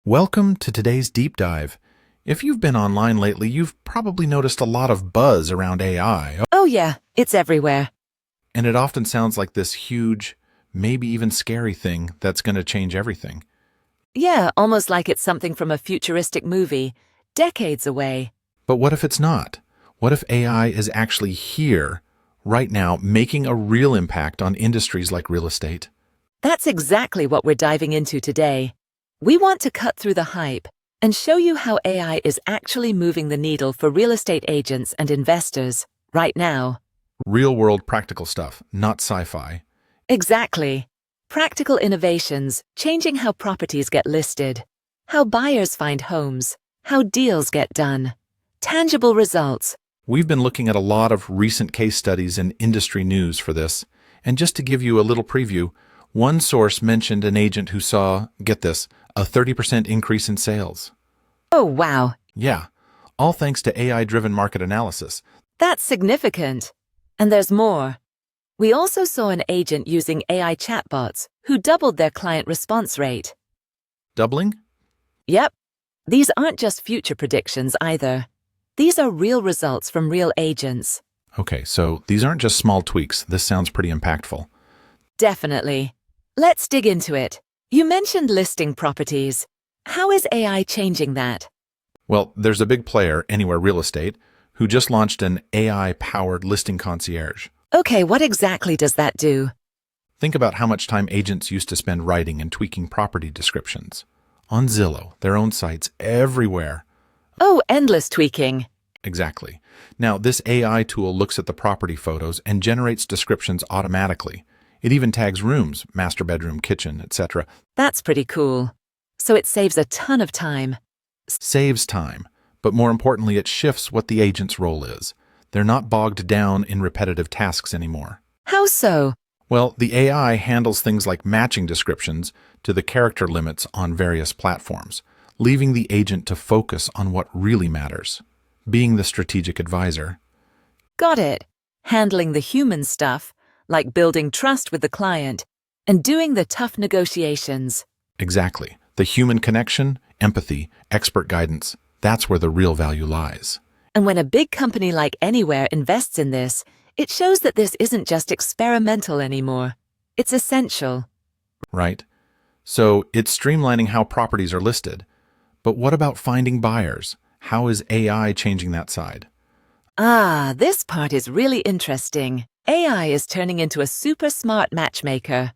Welcome to today's deep dive. If you've been online lately, you've probably noticed a lot of buzz around AI, Oh yeah, it's everywhere. and it often sounds like this huge, maybe even scary thing that's going to change everything. Yeah, almost like it's something from a futuristic movie, decades away. But what if it's not? What if AI is actually here, right now, making a real impact on industries like real estate? That's exactly what we're diving into today. We want to cut through the hype and show you how AI is actually moving the needle for real estate agents and investors right now. Real-world practical stuff, not sci-fi. Exactly. Practical innovations changing how properties get listed, how buyers find homes, how deals get done. Tangible results. We've been looking at a lot of recent case studies and industry news for this, and just to give you a little preview, one source mentioned an agent who saw, get this, a 30% increase in sales. Oh wow, Yeah, all thanks to AI-driven market analysis. that's significant. And there's more. We also saw an agent using AI chatbots who doubled their client response rate. Doubling? Yep, these aren't just future predictions either. These are real results from real agents. Okay, so these aren't just small tweaks. This sounds pretty impactful. Definitely. Let's dig into it. You mentioned listing properties. How is AI changing that? Well, there's a big player, Anywhere Real Estate, who just launched an AI-powered listing concierge. Okay, what exactly does that do? Think about how much time agents used to spend writing and tweaking property descriptions. On Zillow, their own sites, everywhere. Oh, endless tweaking. Exactly. Now, this AI tool looks at the property photos and generates descriptions automatically. It even tags rooms, master bedroom, kitchen, etc. That's pretty cool. So it saves a ton of time. Saves time, but more importantly, it shifts what the agent's role is. They're not bogged down in repetitive tasks anymore. How so? Well, the AI handles things like matching descriptions to the character limits on various platforms, leaving the agent to focus on what really matters, being the strategic advisor. Got it. Handling the human stuff, like building trust with the client, and doing the tough negotiations. Exactly. The human connection, empathy, expert guidance, that's where the real value lies. And when a big company like Anywhere invests in this, it shows that this isn't just experimental anymore. It's essential. Right? So it's streamlining how properties are listed. But what about finding buyers? How is AI changing that side? Ah, this part is really interesting. AI is turning into a super smart matchmaker.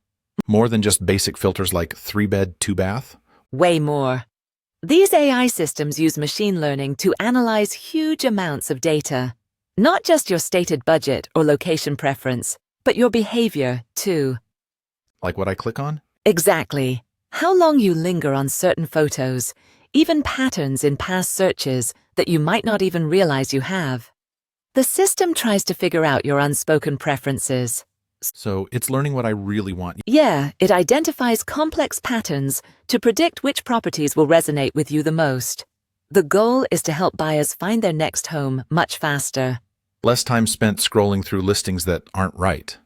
More than just basic filters like 3-bed, 2-bath? Way more. These AI systems use machine learning to analyze huge amounts of data. Not just your stated budget or location preference, but your behavior, too. Like what I click on? Exactly. How long you linger on certain photos, even patterns in past searches that you might not even realize you have. The system tries to figure out your unspoken preferences. So it's learning what I really want. Yeah, it identifies complex patterns to predict which properties will resonate with you the most. The goal is to help buyers find their next home much faster. Less time spent scrolling through listings that aren't right.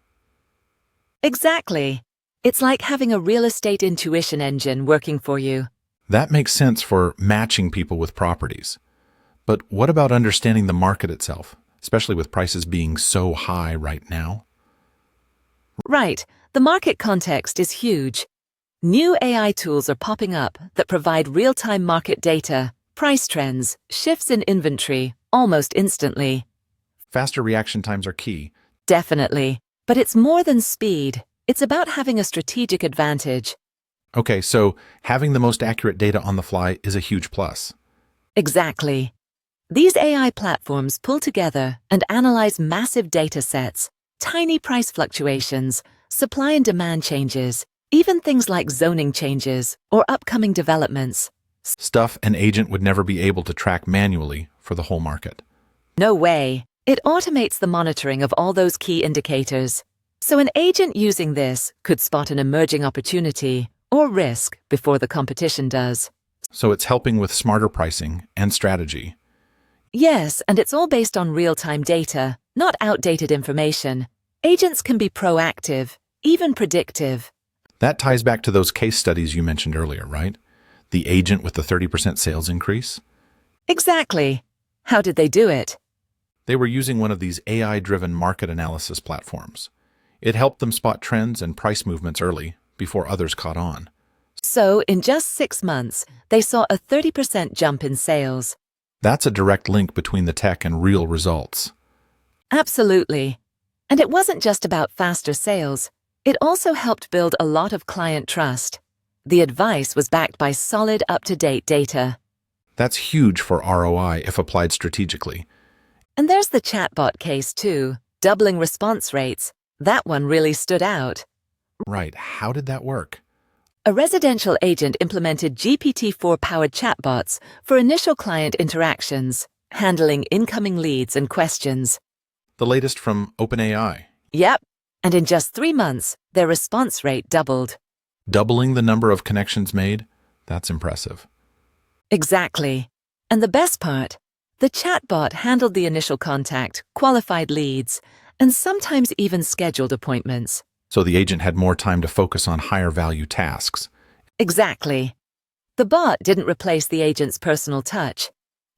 Exactly. It's like having a real estate intuition engine working for you. That makes sense for matching people with properties. But what about understanding the market itself, especially with prices being so high right now? Right, the market context is huge. New AI tools are popping up that provide real-time market data, price trends, shifts in inventory, almost instantly. Faster reaction times are key. Definitely. But it's more than speed. It's about having a strategic advantage. Okay, so having the most accurate data on the fly is a huge plus. Exactly. These AI platforms pull together and analyze massive data sets, tiny price fluctuations, supply and demand changes, even things like zoning changes or upcoming developments. Stuff an agent would never be able to track manually for the whole market. No way. It automates the monitoring of all those key indicators. So an agent using this could spot an emerging opportunity or risk before the competition does. So it's helping with smarter pricing and strategy. Yes, and it's all based on real-time data, not outdated information. Agents can be proactive, even predictive. That ties back to those case studies you mentioned earlier, right? The agent with the 30% sales increase? Exactly. How did they do it? They were using one of these AI-driven market analysis platforms. It helped them spot trends and price movements early, before others caught on. So, in just 6 months, they saw a 30% jump in sales. That's a direct link between the tech and real results. Absolutely. And it wasn't just about faster sales. It also helped build a lot of client trust. The advice was backed by solid, up-to-date data. That's huge for ROI if applied strategically. And there's the chatbot case too, doubling response rates. That one really stood out. Right, how did that work? A residential agent implemented GPT-4-powered chatbots for initial client interactions, handling incoming leads and questions. The latest from OpenAI. Yep, and in just 3 months, their response rate doubled. Doubling the number of connections made? That's impressive. Exactly. And the best part, the chatbot handled the initial contact, qualified leads, and sometimes even scheduled appointments. So the agent had more time to focus on higher value tasks. Exactly. The bot didn't replace the agent's personal touch.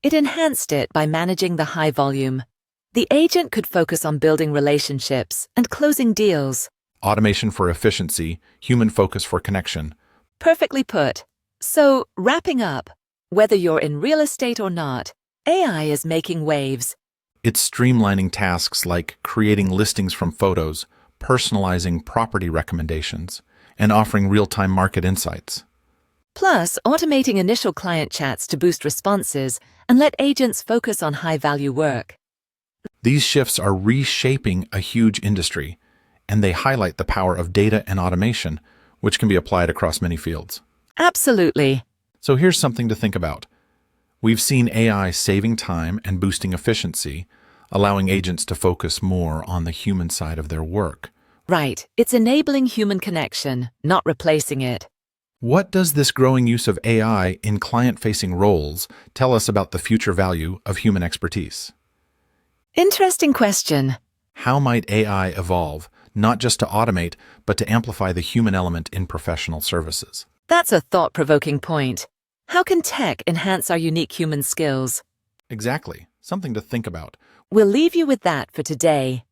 It enhanced it by managing the high volume. The agent could focus on building relationships and closing deals. Automation for efficiency, human focus for connection. Perfectly put. So, wrapping up, whether you're in real estate or not, AI is making waves. It's streamlining tasks like creating listings from photos, personalizing property recommendations, and offering real-time market insights. Plus, automating initial client chats to boost responses and let agents focus on high-value work. These shifts are reshaping a huge industry, and they highlight the power of data and automation, which can be applied across many fields. Absolutely. So here's something to think about. We've seen AI saving time and boosting efficiency, allowing agents to focus more on the human side of their work. Right. It's enabling human connection, not replacing it. What does this growing use of AI in client-facing roles tell us about the future value of human expertise? Interesting question. How might AI evolve, not just to automate, but to amplify the human element in professional services? That's a thought-provoking point. How can tech enhance our unique human skills? Exactly. Something to think about. We'll leave you with that for today.